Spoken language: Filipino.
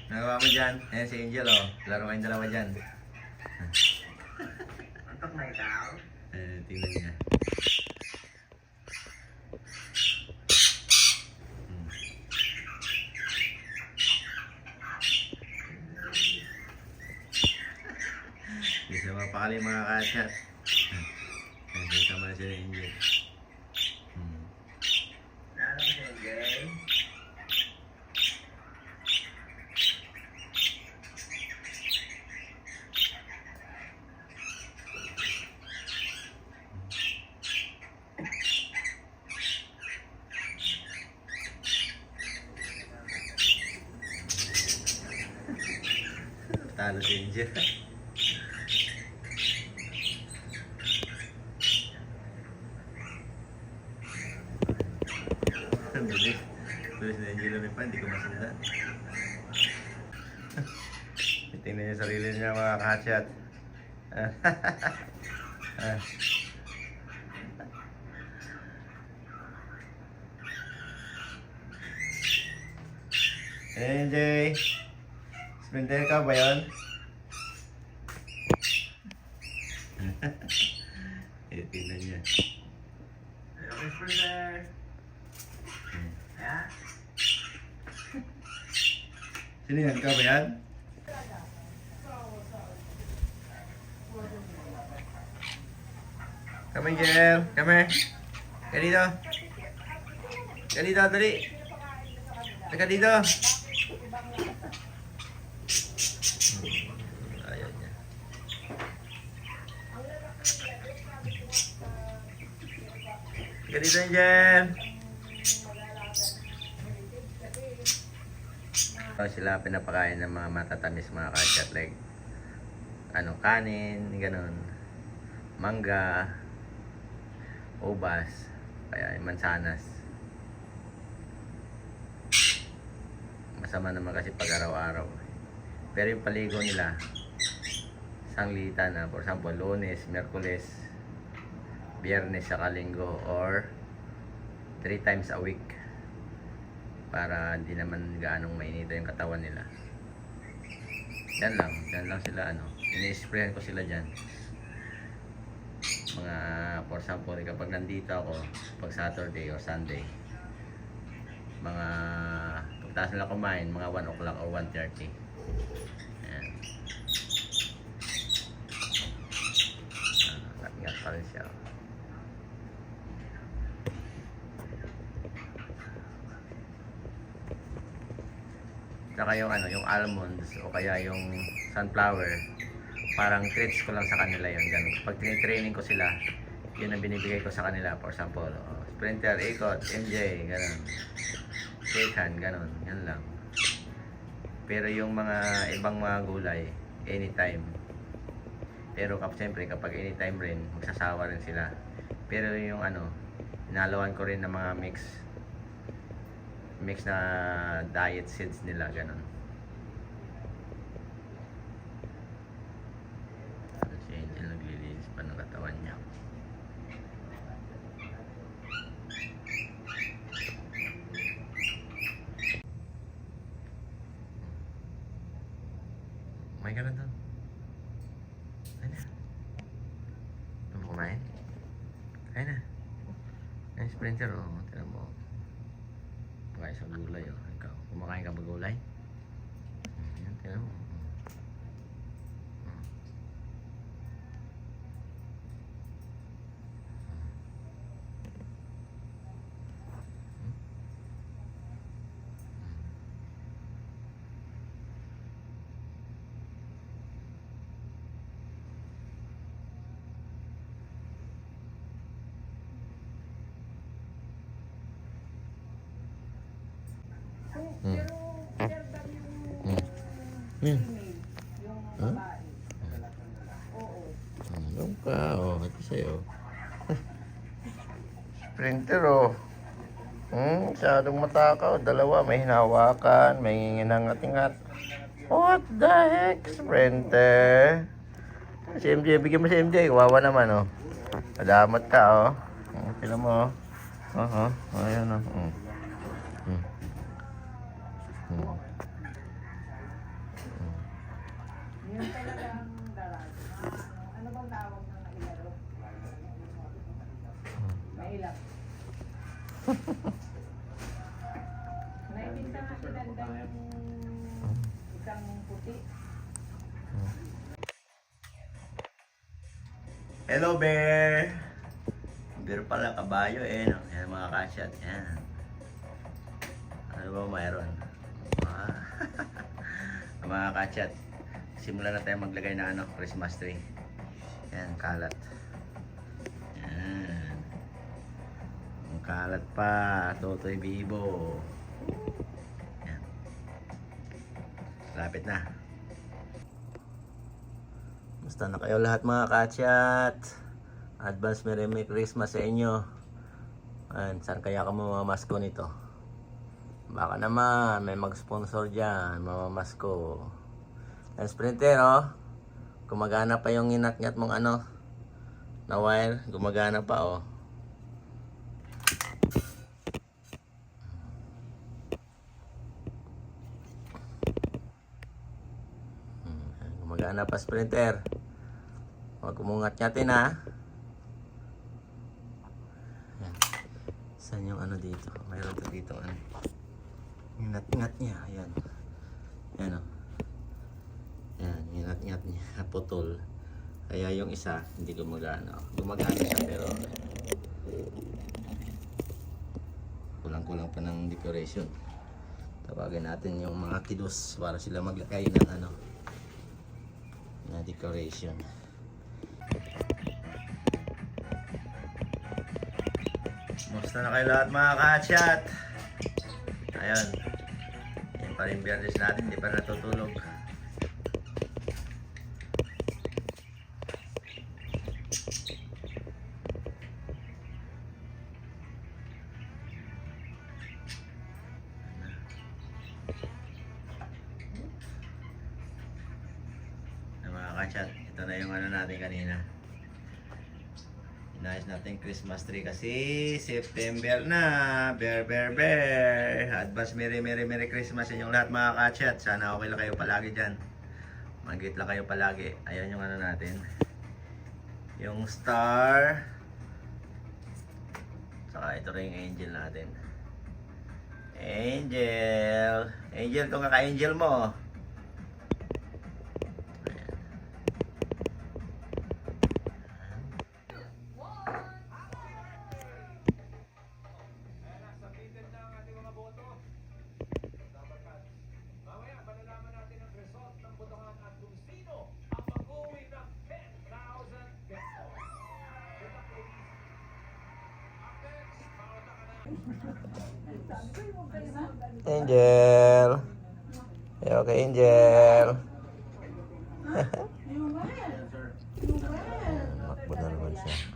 Nagawa mo dyan? Ayan si Angel, oh. Laro kayong dalawa dyan. Antok na ikaw? Tingnan niya. Hindi siya mapakali mga ka-chat. Hindi sama na siya ni Angel. Lalo si Angel? Talo si Angel. Bilis. Bilis na Angel lumipad, hindi ko masundan. Tingnan niya sarili niya mga ka-chat. Angel! Sprinter ka ba yun? Tingnan niya. Okay, Sprinter. Yeah? Sino yan? Ikaw ba yan? Come here, Angel. Come here. Ka dito. Ka dito, dali. Ka dito. Ayaw niya. Ka dito, Angel. Sila pinapakain ng mga matatamis mga ka-chat, like kanin, ganun, mangga, ubas, kaya mansanas. Masama naman kasi pag araw-araw. Pero yung paligo nila, sanglitan na, for example, Lunes, Miyerkules, Biyernes, saka Linggo, or 3 times a week. Para hindi naman gaanong mainita yung katawan nila. Yan lang sila ini-sprayan ko sila dyan. Mga, for example, kapag nandito ako, pag Saturday or Sunday, mga, pagtaas nila kumain, mga 1 o'clock or 1:30. Yan. Ngat pa rin siya. Saka yung yung almonds o kaya yung sunflower, parang treats ko lang sa kanila yun, ganun. Pag tinitraining ko sila, yun ang binibigay ko sa kanila. For example, sprinter, ikot, MJ, ganun. Shake hand, ganun. Yan lang. Pero yung mga ibang mga gulay, anytime. Pero siyempre kapag anytime rin, magsasawa rin sila. Pero yung inalawan ko rin ng mga mix na diet seeds nila, ganun. Si Angel naglilinis pa ng katawan niya. May ka na doon. Ay na. Ano mo kumain? Ay na. Ay, sprinter, tinan mo. Kumakain sa gulay, Ikaw, kumakain ka ba gulay? Yan, tinan mo. Yan. Ha? Ano ka? Ito sa'yo. Sprinter, masyadong matakaw. Dalawa, may hinawakan, may nginginangat-ingat. What the heck, Sprinter? Si MJ, bigyan mo si MJ. Kawawa naman, Madamot ka, Tignan mo, Ayan, Sinandang isang puti. Hello, bear! Bear pala, kabayo eh, no? Yan mga kasyat, yan. Ano ba mayroon? Ah. Mga kasyat, simulan na tayo maglagay ng ano, Christmas tree. Yan, kalat. Yan. Ang kalat pa, Totoy Bibo. Yan. Lapit na. Basta na kayo lahat mga kasyat. Advance Merry Christmas sa inyo. Ayan, saan kaya ka mamamasko nito? Baka naman may mag-sponsor dyan, mamamasko. Ayan, Sprinter, oh. Gumagana pa yung inat-ngat mong ano na wire. Gumagana pa, oh. Gumagana pa, Sprinter. Huwag umungat-ngatin, ha. Ayan. Saan yung ano dito? Mayroon to dito, ano. Inat-ngat niya, ayan. Ayan, oh. Ayan, inat-ngat niya. Putol. Kaya yung isa, hindi gumagana. Gumagana siya, pero kulang-kulang pa ng decoration. Tawagin natin yung mga kiddos para sila maglagay ng ano na decoration. Musta na kayo lahat mga kasyat? Ayun. Yan pa rin biyernes natin, di pa natutulog. Mga kasyat, ito na yung ano natin kanina. Inayos natin Christmas tree kasi September na. Bear. Advance Merry Christmas sa inyong lahat mga kasyat. Sana okay lang kayo palagi dyan. Mag-greet lang kayo palagi. Ayan yung ano natin. Yung star. Saka ito rin yung angel natin. Angel, itong kaka-angel mo. Angel. Okay, Angel. Makbo na naman siya.